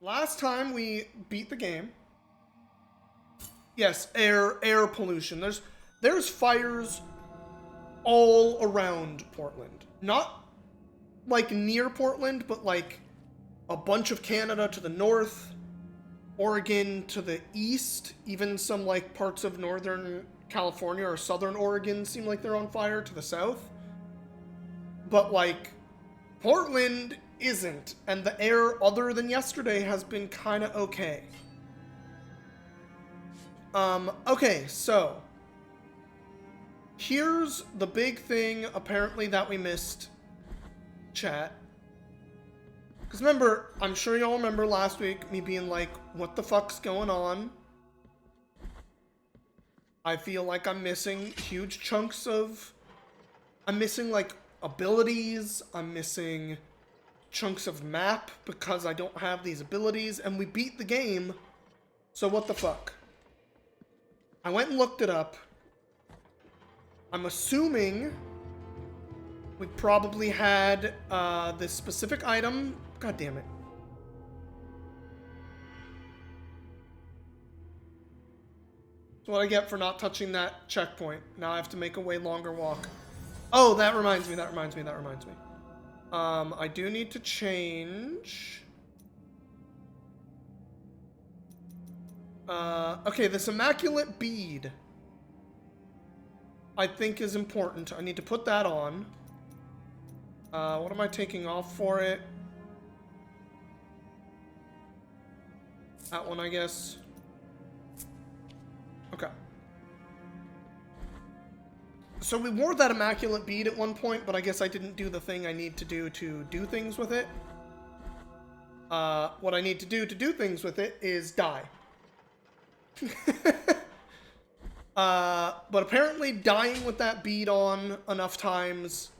last time we beat the game. Yes, air pollution. There's fires all around Portland. Not like near Portland, but like a bunch of Canada to the north, Oregon to the east, even some like parts of northern California or southern Oregon seem like they're on fire to the south. But like Portland isn't, and the air other than yesterday has been kind of okay. Okay, so here's the big thing apparently that we missed, chat. Because remember, I'm sure y'all remember last week me being like, what the fuck's going on? I feel like I'm missing huge chunks of... I'm missing like abilities, I'm missing chunks of map because I don't have these abilities, and we beat the game, so what the fuck? I went and looked it up. I'm assuming we probably had this specific item. God damn it. That's what I get for not touching that checkpoint. Now I have to make a way longer walk. Oh, that reminds me. I do need to change. Okay, this immaculate bead I think is important. I need to put that on. What am I taking off for it? That one, I guess. Okay. So we wore that immaculate bead at one point, but I guess I didn't do the thing I need to do things with it. What I need to do things with it is die. But apparently dying with that bead on enough times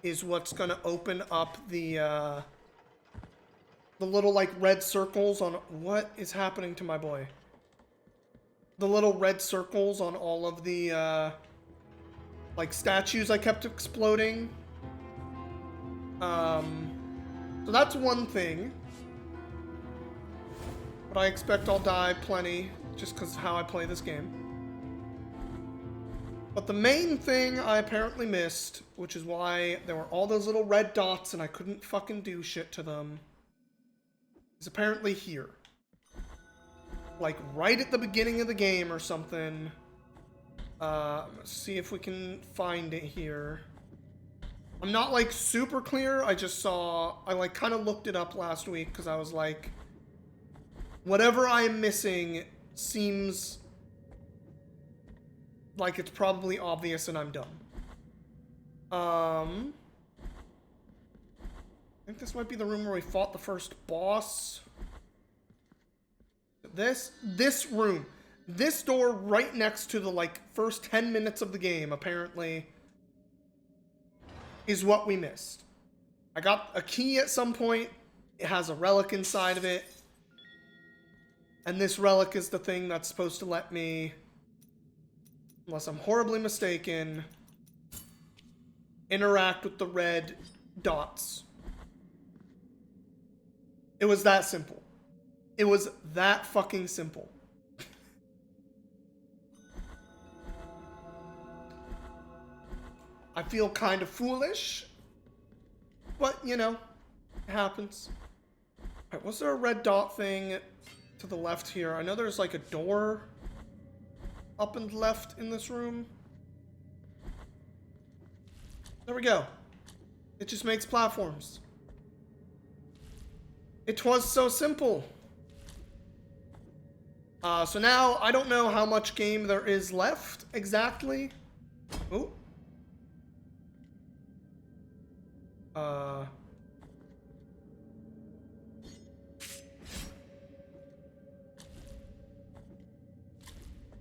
is what's gonna open up the little, like, red circles on... What is happening to my boy? The little red circles on all of the, like, statues I kept exploding. So that's one thing. But I expect I'll die plenty, just because of how I play this game. But the main thing I apparently missed, which is why there were all those little red dots and I couldn't fucking do shit to them, is apparently here. Like, right at the beginning of the game or something. Let's see if we can find it here. I'm not, like, super clear. I just saw... I, like, kind of looked it up last week because I was like... Whatever I am missing seems... like it's probably obvious and I'm dumb. I think this might be the room where we fought the first boss. This room. This door right next to the, like, first 10 minutes of the game, apparently, is what we missed. I got a key at some point. It has a relic inside of it. And this relic is the thing that's supposed to let me, unless I'm horribly mistaken, interact with the red dots. It was that simple. It was that fucking simple. I feel kind of foolish, but, you know, it happens. Alright, was there a red dot thing to the left here? I know there's, like, a door up and left in this room. There we go. It just makes platforms. It was so simple. So now, I don't know how much game there is left, exactly. Oh.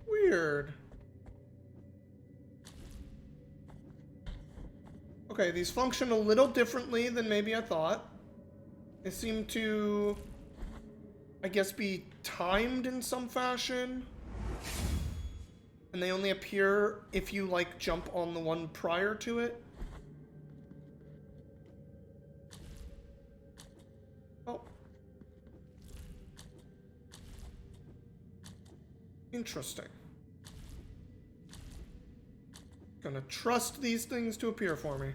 Weird. Okay, these function a little differently than maybe I thought. They seem to, I guess, be timed in some fashion. And they only appear if you, like, jump on the one prior to it. Oh. Interesting. Gonna trust these things to appear for me.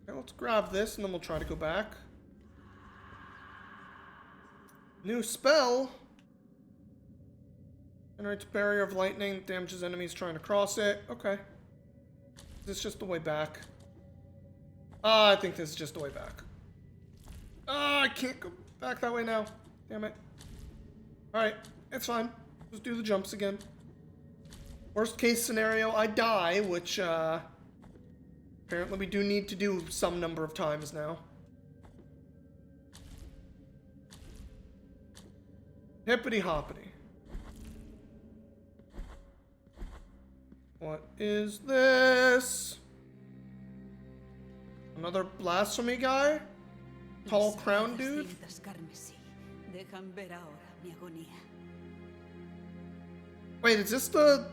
Okay, let's grab this and then we'll try to go back. New spell. Generates barrier of lightning, damages enemies trying to cross it. Okay. Is this just the way back? I think this is just the way back. I can't go back that way now. Damn it. Alright, it's fine. Just do the jumps again. Worst case scenario, I die, which, apparently we do need to do some number of times now. Hippity hoppity. What is this? Another blasphemy guy? Tall crown dude? Wait, is this the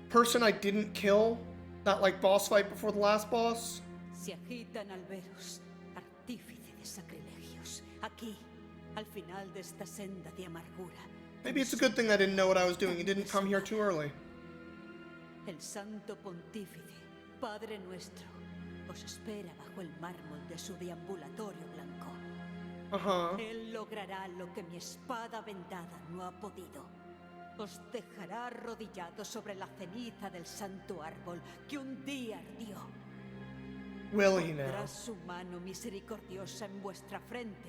person I didn't kill? That, like, boss fight before the last boss? Se agitan alberos, artífice de sacrilegios. Aquí, al final de esta senda de amargura. Maybe it's a good thing I didn't know what I was doing. He didn't come here too early. El Santo Pontífice, Padre nuestro, os espera bajo el mármol de su deambulatorio blanco. Él logrará lo que mi espada vendada no ha podido. Os dejará arrodillados sobre la ceniza del santo árbol que un día ardió. Will he now? Pondrá su mano misericordiosa en vuestra frente.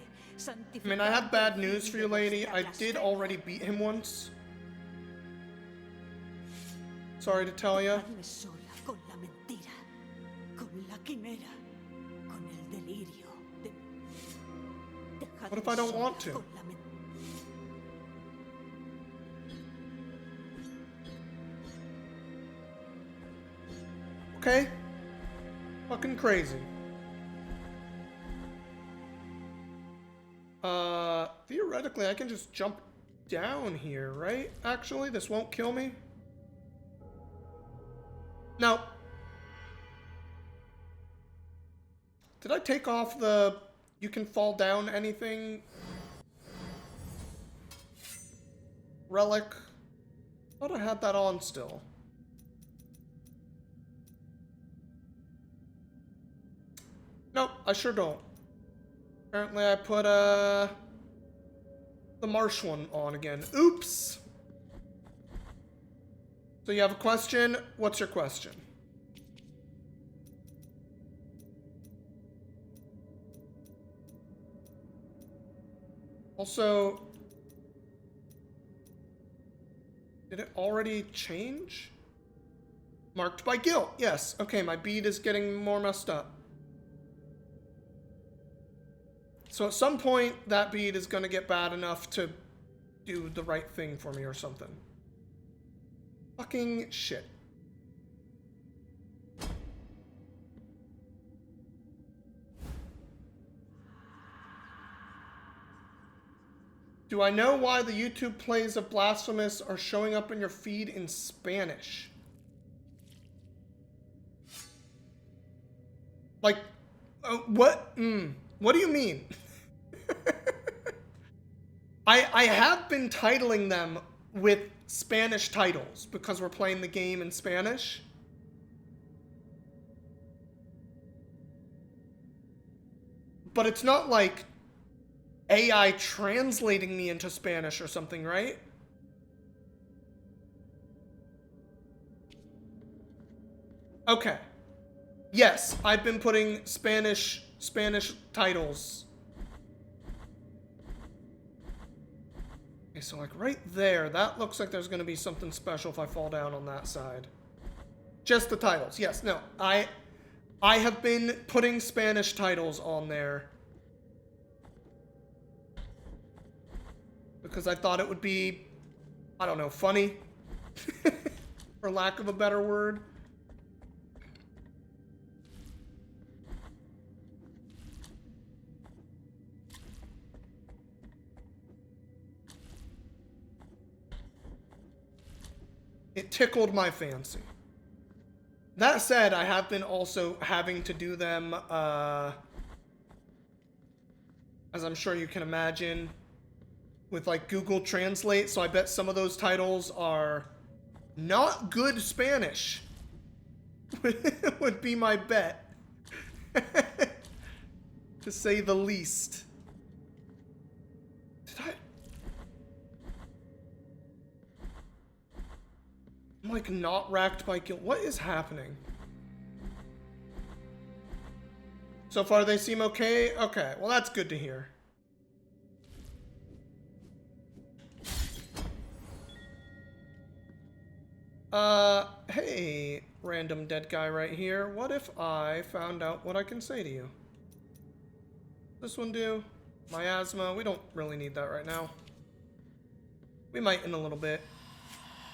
I mean, I have bad news for you, lady. I did already beat him once. Sorry to tell you. Sola con la mentira, con la quimera, con el delirio. What if I don't want to? Okay. Fucking crazy. Theoretically, I can just jump down here, right? Actually, this won't kill me. No. Did I take off the you can fall down anything relic? I thought I had that on still. Nope, I sure don't. Apparently I put the marsh one on again. Oops! So you have a question? What's your question? Also, did it already change? Marked by guilt. Yes. Okay, my bead is getting more messed up. So at some point, that bead is going to get bad enough to do the right thing for me or something. Fucking shit. Do I know why the YouTube plays of Blasphemous are showing up in your feed in Spanish? Like, what? What do you mean? I have been titling them with Spanish titles because we're playing the game in Spanish. But it's not like AI translating me into Spanish or something, right? Okay. Yes, I've been putting Spanish titles. Okay, so like right there, that looks like there's going to be something special if I fall down on that side. Just the titles. Yes, no. I have been putting Spanish titles on there because I thought it would be, I don't know, funny, for lack of a better word. It tickled my fancy. That said, I have been also having to do them, as I'm sure you can imagine, with like Google Translate, so I bet some of those titles are not good Spanish. Would be my bet. To say the least. Did I? I'm like not racked by guilt. What is happening? So far they seem okay? Okay, well that's good to hear. Hey, random dead guy right here. What if I found out what I can say to you? This one do? Miasma, we don't really need that right now. We might in a little bit.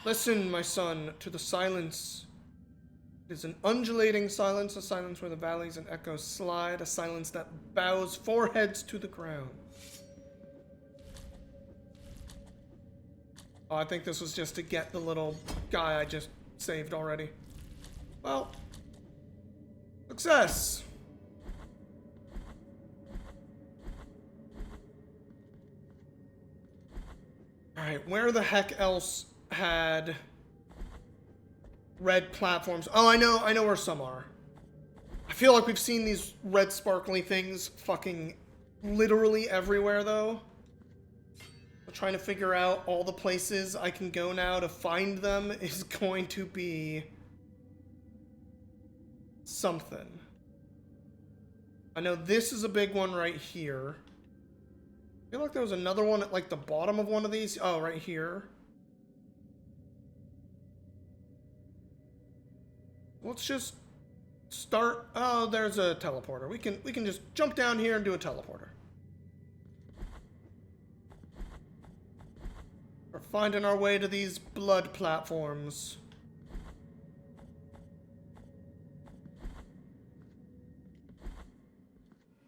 Listen, my son, to the silence. It is an undulating silence, a silence where the valleys and echoes slide, a silence that bows foreheads to the ground. Oh, I think this was just to get the little guy I just saved already. Well, success. Alright, where the heck else had red platforms? Oh, I know where some are. I feel like we've seen these red sparkly things fucking literally everywhere, though. Trying to figure out all the places I can go now to find them is going to be something. I know this is a big one right here. I feel like there was another one at like the bottom of one of these. Oh, right here. Let's just start. Oh, there's a teleporter. We can just jump down here and do a teleporter. We're finding our way to these blood platforms.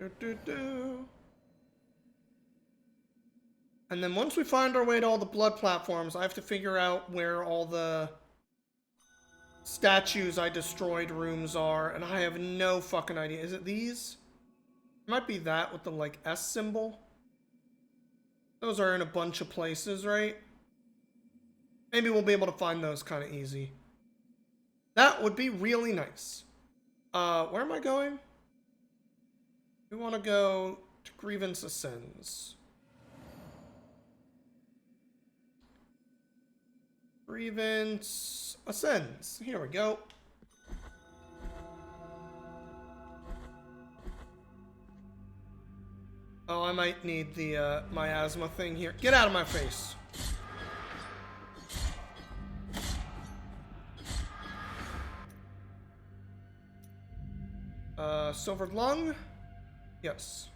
And then once we find our way to all the blood platforms, I have to figure out where all the statues I destroyed rooms are, and I have no fucking idea. Is it these? It might be that with the, like, S symbol. Those are in a bunch of places, right? Maybe we'll be able to find those kind of easy. That would be really nice. Where am I going? We want to go to Grievance Ascends. Grievance Ascends. Here we go. Oh, I might need the miasma thing here. Get out of my face. Silvered Lung? Yes.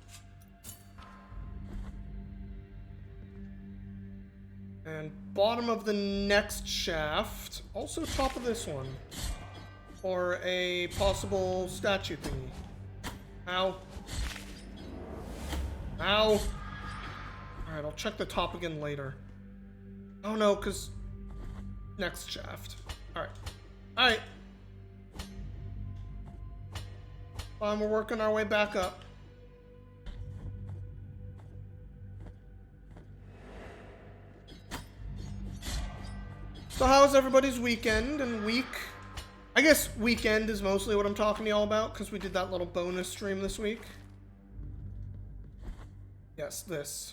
And bottom of the next shaft. Also top of this one. For a possible statue thingy. Ow. Ow. Alright, I'll check the top again later. Oh no, because... next shaft. Alright. Alright. Fine, we're working our way back up. So how's everybody's weekend and week? I guess weekend is mostly what I'm talking to y'all about, because we did that little bonus stream this week. Yes, this.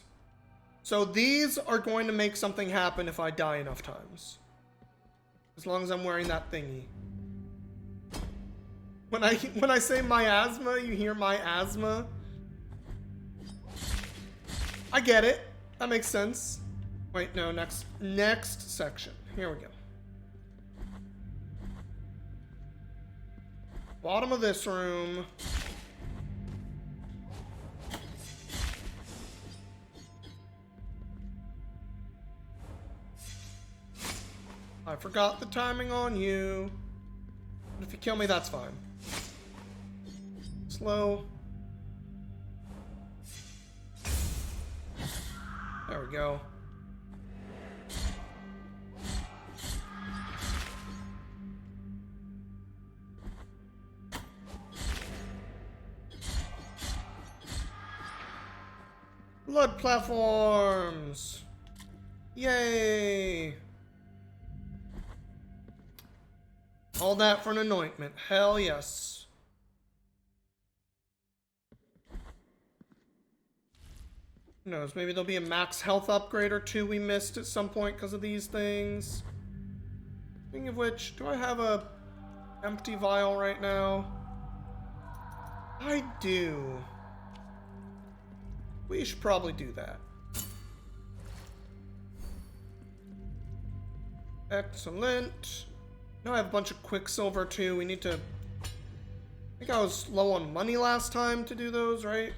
So these are going to make something happen if I die enough times. As long as I'm wearing that thingy. When I say miasma, you hear miasma. I get it. That makes sense. Wait, no, next section. Here we go. Bottom of this room. I forgot the timing on you. But if you kill me, that's fine. Slow. There we go. Blood platforms. Yay! All that for an anointment. Hell yes. Who knows, maybe there'll be a max health upgrade or two we missed at some point because of these things. Speaking of which, do I have a empty vial right now? I do. We should probably do that. Excellent. Now I have a bunch of Quicksilver too. We need to... I think I was low on money last time to do those, right?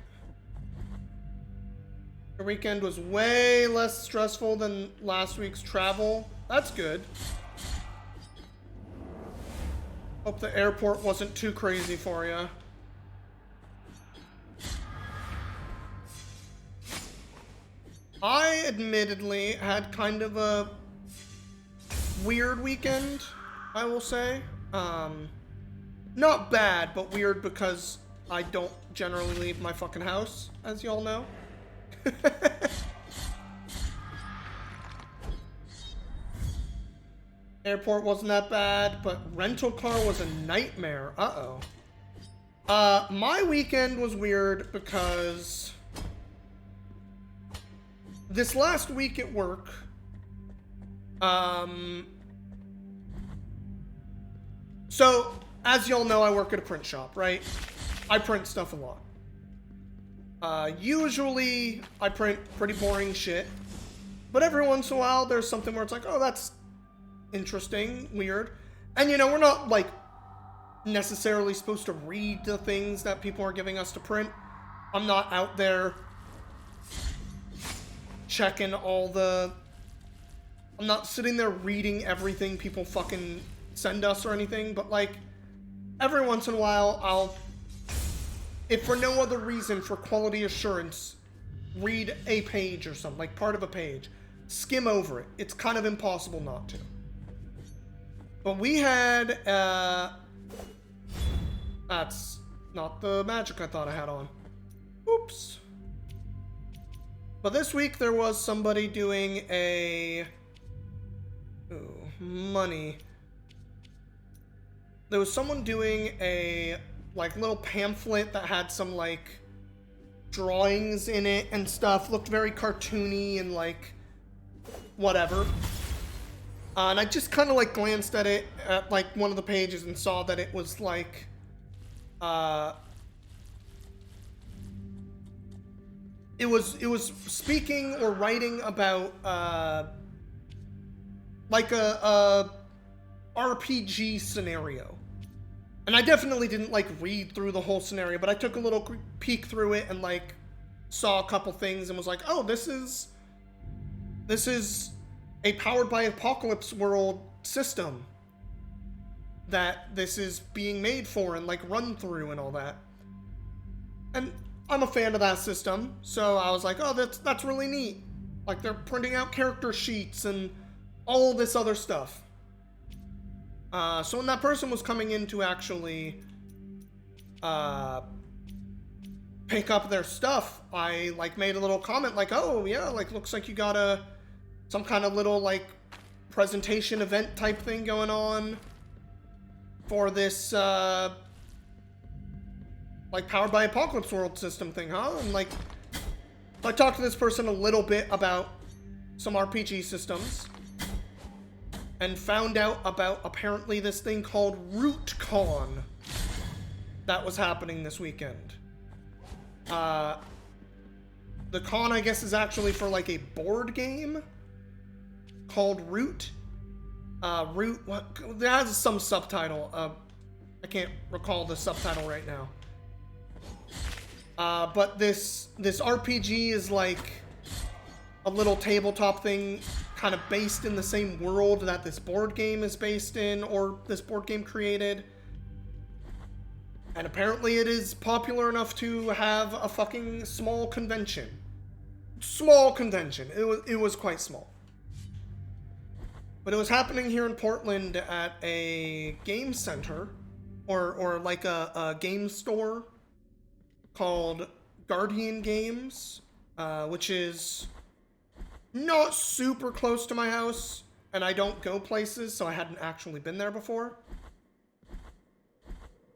The weekend was way less stressful than last week's travel. That's good. Hope the airport wasn't too crazy for you. I admittedly had kind of a weird weekend, I will say. Not bad, but weird because I don't generally leave my fucking house, as y'all know. Airport wasn't that bad, but rental car was a nightmare. Uh-oh. My weekend was weird because this last week at work, so, as y'all know, I work at a print shop, right? I print stuff a lot. Usually, I print pretty boring shit. But every once in a while, there's something where it's like, oh, that's interesting, weird. And, you know, we're not, like, necessarily supposed to read the things that people are giving us to print. I'm not out there checking all the... I'm not sitting there reading everything people fucking send us or anything, but, like, every once in a while, I'll, if for no other reason, for quality assurance, read a page or something, like part of a page. Skim over it. It's kind of impossible not to. But we had, that's not the magic I thought I had on. Oops. But this week there was somebody doing a... Ooh, money. There was someone doing a, like, little pamphlet that had some, like, drawings in it and stuff. Looked very cartoony and, like, whatever. And I just kind of, like, glanced at it, at, like, one of the pages and saw that it was, like, it was speaking or writing about, like, a RPG scenario. And I definitely didn't, like, read through the whole scenario, but I took a little peek through it and, like, saw a couple things and was like, oh, this is a powered by apocalypse world system that this is being made for and, like, run through and all that. And I'm a fan of that system, so I was like, oh, that's really neat. Like, they're printing out character sheets and all this other stuff. So when that person was coming in to actually pick up their stuff, I, like, made a little comment like, oh, yeah, like, looks like you got some kind of little, like, presentation event type thing going on for this, like, powered by apocalypse world system thing, huh? And, like, I talked to this person a little bit about some RPG systems and found out about apparently this thing called RootCon that was happening this weekend. The con, I guess, is actually for, like, a board game called Root. There has some subtitle. I can't recall the subtitle right now. But this RPG is like a little tabletop thing, kind of based in the same world that this board game is based in, or this board game created. And apparently it is popular enough to have a fucking small convention. Small convention. It was quite small. But it was happening here in Portland at a game center, or like a game store called Guardian Games, which is not super close to my house, and I don't go places, so I hadn't actually been there before.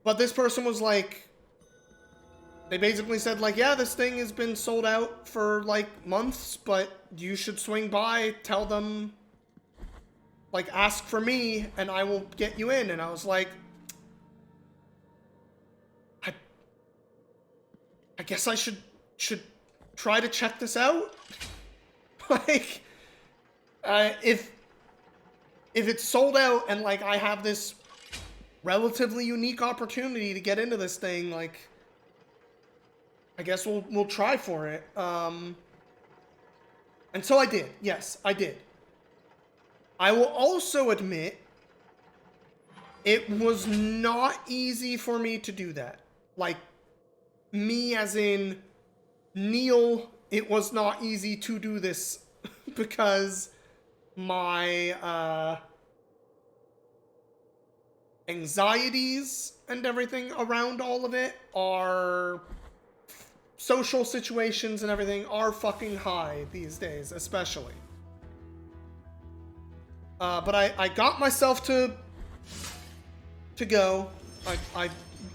But this person was like, they basically said like, yeah, this thing has been sold out for like months, but you should swing by, tell them, like, ask for me, and I will get you in. And I was like, I guess I should try to check this out. Like, if it's sold out and like I have this relatively unique opportunity to get into this thing, like, I guess we'll try for it. And so I did. Yes, I did. I will also admit it was not easy for me to do that. Like, me as in Neil, it was not easy to do this because my anxieties and everything around all of it are, social situations and everything are fucking high these days, especially. But I got myself to go. I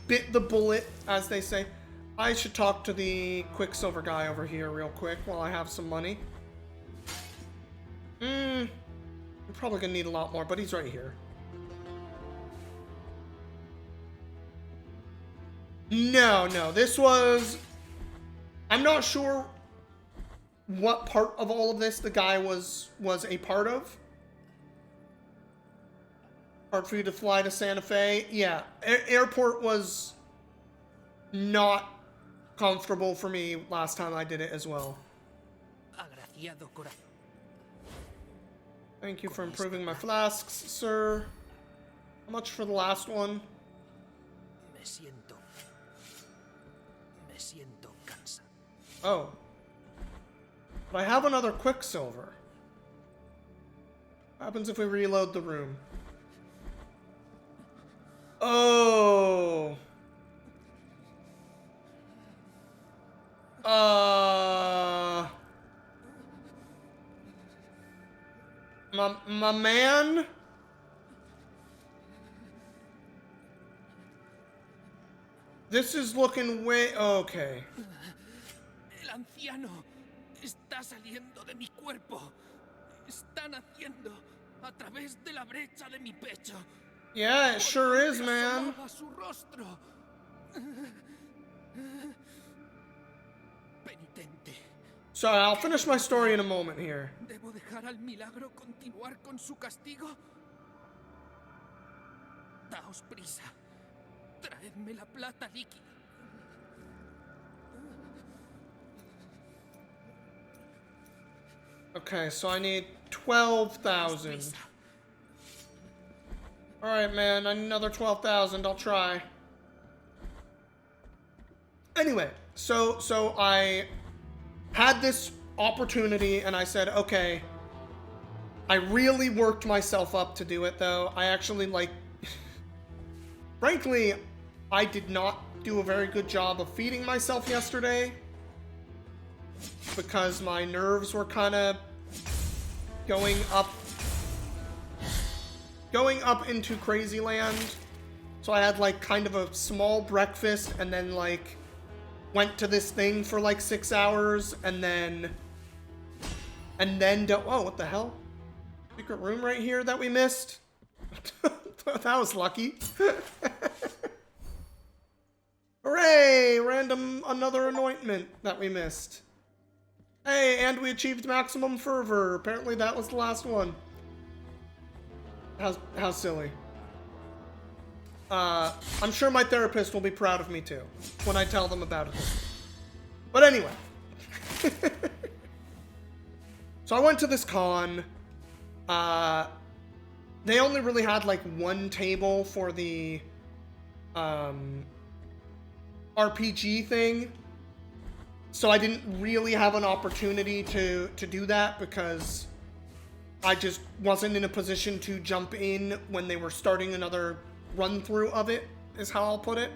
bit the bullet, as they say. I should talk to the Quicksilver guy over here real quick while I have some money. I'm probably gonna need a lot more, but he's right here. No, this was... I'm not sure what part of all of this the guy was a part of. Hard for you to fly to Santa Fe. Yeah, airport was not comfortable for me last time I did it as well. Thank you for improving my flasks, sir. How much for the last one? Oh. But I have another Quicksilver. What happens if we reload the room? Oh. My man? This is looking way... Okay. El anciano está saliendo de mi cuerpo. Está naciendo a través de la brecha de mi pecho. Yeah, it sure is, man. Su rostro. Penitente. Sorry, I'll finish my story in a moment here. ¿Debo dejar al milagro continuar con su castigo? Daos prisa. Traedme la plata líquida. Okay, so I need 12,000. Alright, man, I need another 12,000. I'll try. Anyway, so I had this opportunity and I said, okay, I really worked myself up to do it, though. I actually, like, frankly, I did not do a very good job of feeding myself yesterday because my nerves were kind of going up into crazy land. So I had like kind of a small breakfast and then like went to this thing for like 6 hours and then oh, what the hell? Secret room right here that we missed? That was lucky. Hooray! Another anointment that we missed. Hey, and we achieved maximum fervor. Apparently that was the last one. How silly. I'm sure my therapist will be proud of me too when I tell them about it. But anyway. So I went to this con. They only really had like one table for the RPG thing. So I didn't really have an opportunity to do that because I just wasn't in a position to jump in when they were starting another run through of it, is how I'll put it.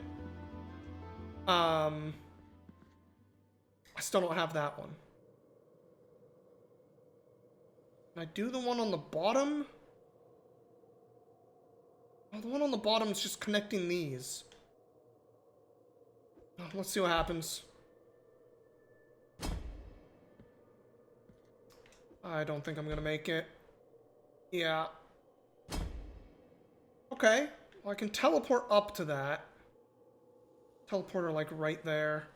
I still don't have that one. Can I do the one on the bottom? Oh, the one on the bottom is just connecting these. Oh, let's see what happens. I don't think I'm gonna make it. Yeah. Okay. Well, I can teleport up to that. Teleporter, like, right there.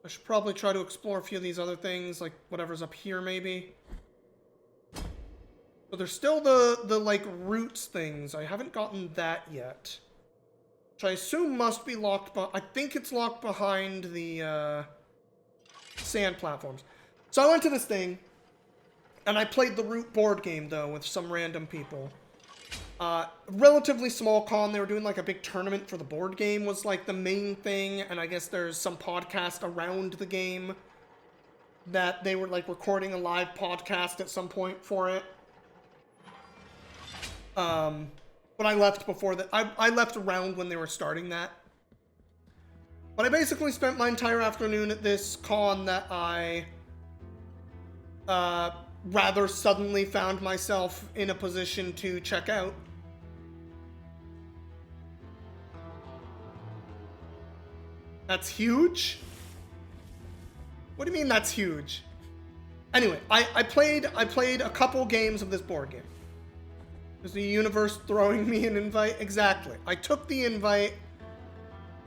I should probably try to explore a few of these other things, like whatever's up here, maybe. But there's still the like, roots things. I haven't gotten that yet. Which I assume must be locked, but I think it's locked behind the, sand platforms. So I went to this thing, and I played the root board game, though, with some random people. Relatively small con. They were doing, like, a big tournament for the board game was, like, the main thing, and I guess there's some podcast around the game that they were, like, recording a live podcast at some point for it. But I left before that. I left around when they were starting that. But I basically spent my entire afternoon at this con that I rather suddenly found myself in a position to check out. That's huge? What do you mean that's huge? Anyway, I played a couple games of this board game. Is the universe throwing me an invite? Exactly. I took the invite.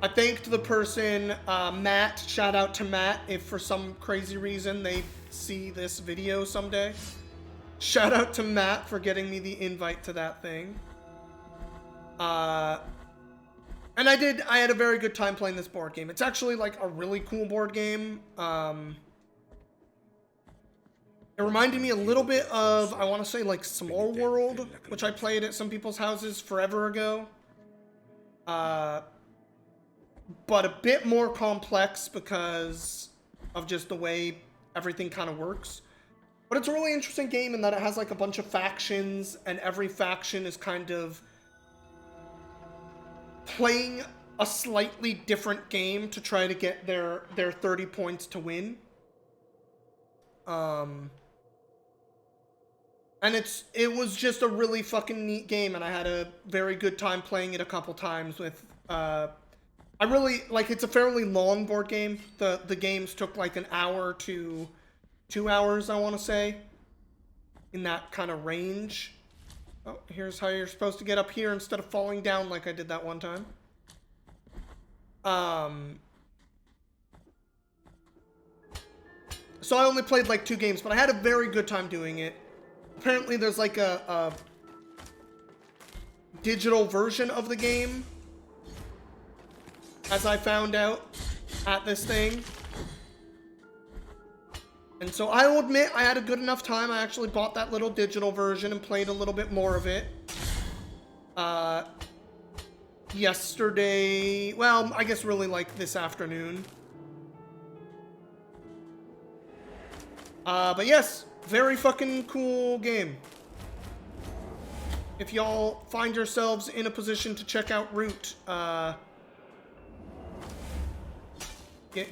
I thanked the person, Matt. Shout out to Matt if for some crazy reason they see this video someday. Shout out to Matt for getting me the invite to that thing. And I had a very good time playing this board game. It's actually, like, a really cool board game. It reminded me a little bit of, I want to say, like, Small World, which I played at some people's houses forever ago. But a bit more complex because of just the way everything kind of works. But it's a really interesting game in that it has, like, a bunch of factions, and every faction is kind of playing a slightly different game to try to get their 30 points to win. And it was just a really fucking neat game, and I had a very good time playing it a couple times with, I really, like, it's a fairly long board game. The games took, like, an hour to 2 hours, I want to say, in that kind of range. Oh, here's how you're supposed to get up here instead of falling down like I did that one time. So I only played, like, 2 games, but I had a very good time doing it. Apparently there's, like, a digital version of the game, as I found out at this thing. And so I will admit I had a good enough time. I actually bought that little digital version and played a little bit more of it. Yesterday, well, I guess really, like, this afternoon. But yes, very fucking cool game. If y'all find yourselves in a position to check out Root,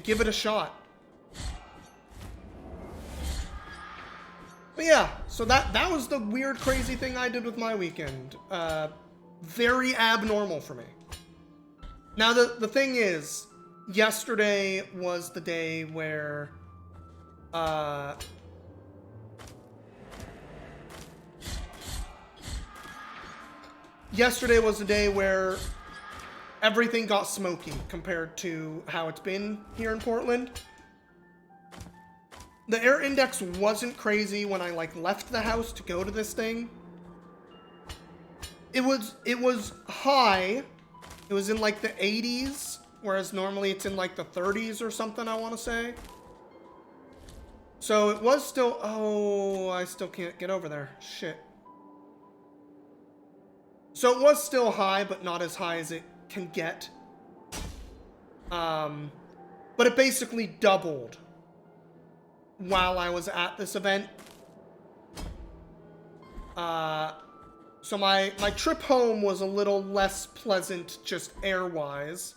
give it a shot. But yeah, so that was the weird, crazy thing I did with my weekend. Very abnormal for me. Now, the thing is, yesterday was the day where, everything got smoky compared to how it's been here in Portland. The air index wasn't crazy when I, like, left the house to go to this thing. It was high. It was in, like, the 80s, whereas normally it's in, like, the 30s or something, I want to say. So it was still... Oh, I still can't get over there. Shit. So it was still high, but not as high as it can get. But it basically doubled while I was at this event. So my trip home was a little less pleasant, just air-wise.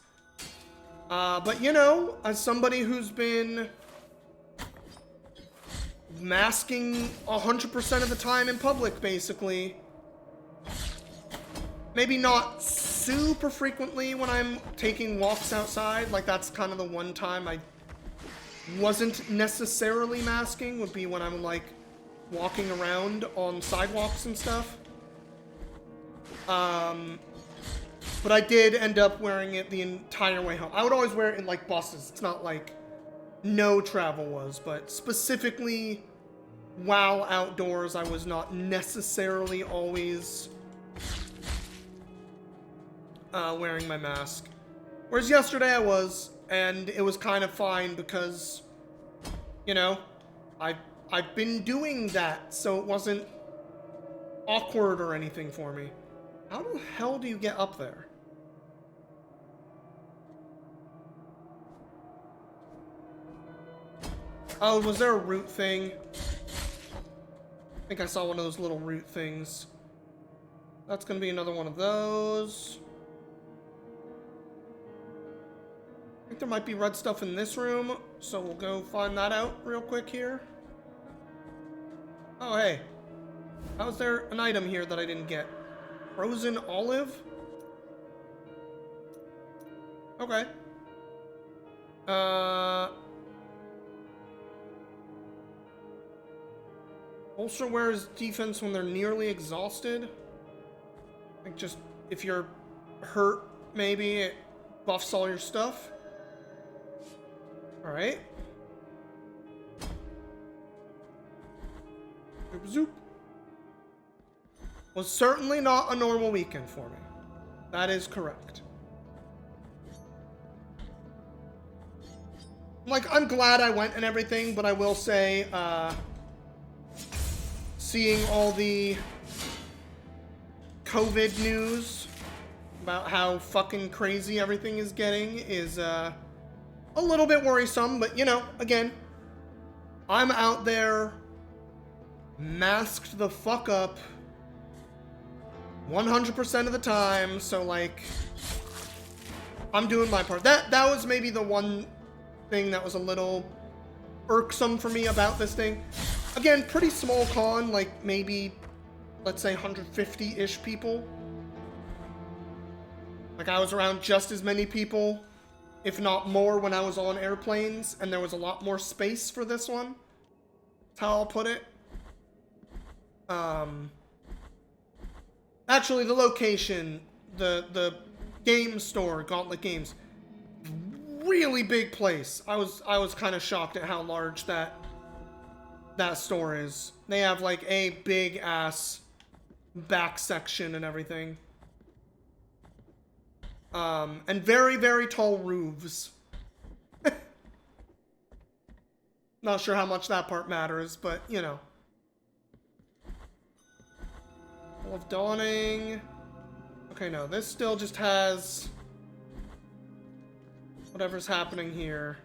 But, you know, as somebody who's been masking 100% of the time in public, basically. Maybe not super frequently when I'm taking walks outside. Like, that's kind of the one time I wasn't necessarily masking, would be when I'm, like, walking around on sidewalks and stuff. But I did end up wearing it the entire way home. I would always wear it in, like, buses. It's not like no travel was, but specifically while outdoors, I was not necessarily always wearing my mask. Whereas yesterday I was, and it was kind of fine because, you know, I've been doing that, so it wasn't awkward or anything for me. How the hell do you get up there? Oh, was there a root thing? I think I saw one of those little root things. That's gonna be another one of those. I think there might be red stuff in this room, so we'll go find that out real quick here. Oh, hey. How's there an item here that I didn't get? Frozen olive? Okay. Bolster wears defense when they're nearly exhausted. Like, just, if you're hurt, maybe it buffs all your stuff. Alright. Zoop zoop. Was certainly not a normal weekend for me. That is correct. Like, I'm glad I went and everything, but I will say, seeing all the COVID news about how fucking crazy everything is getting is, a little bit worrisome, but, you know, again, I'm out there, masked the fuck up, 100% of the time, so, like, I'm doing my part. That was maybe the one thing that was a little irksome for me about this thing. Again, pretty small con, like, maybe, let's say, 150-ish people. Like, I was around just as many people, if not more, when I was on airplanes, and there was a lot more space for this one. That's how I'll put it. Actually, the location, the game store, Gauntlet Games, really big place. I was kind of shocked at how large that store is. They have, like, a big ass back section and everything. And very, very tall roofs. Not sure how much that part matters, but, you know. Hall of Dawning. Okay, no, this still just has whatever's happening here.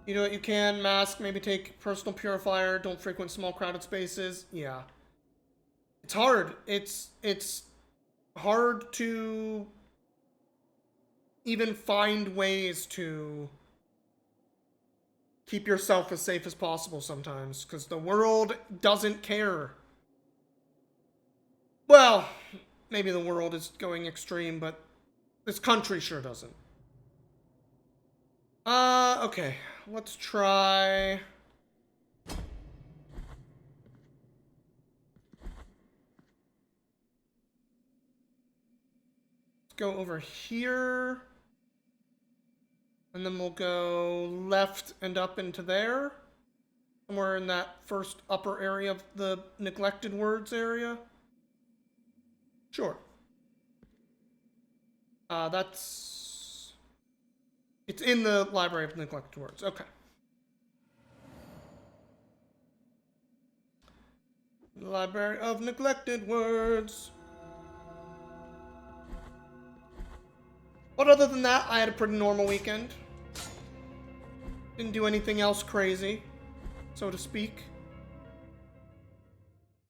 You do what you can, mask, maybe take personal purifier, don't frequent small crowded spaces. Yeah. It's hard. It's hard to even find ways to keep yourself as safe as possible sometimes, because the world doesn't care. Well, maybe the world is going extreme, but this country sure doesn't. Okay. Let's try... Let's go over here. And then we'll go left and up into there. Somewhere in that first upper area of the neglected words area. Sure. It's in the Library of Neglected Words. Okay. Library of Neglected Words. But other than that, I had a pretty normal weekend. Didn't do anything else crazy, so to speak.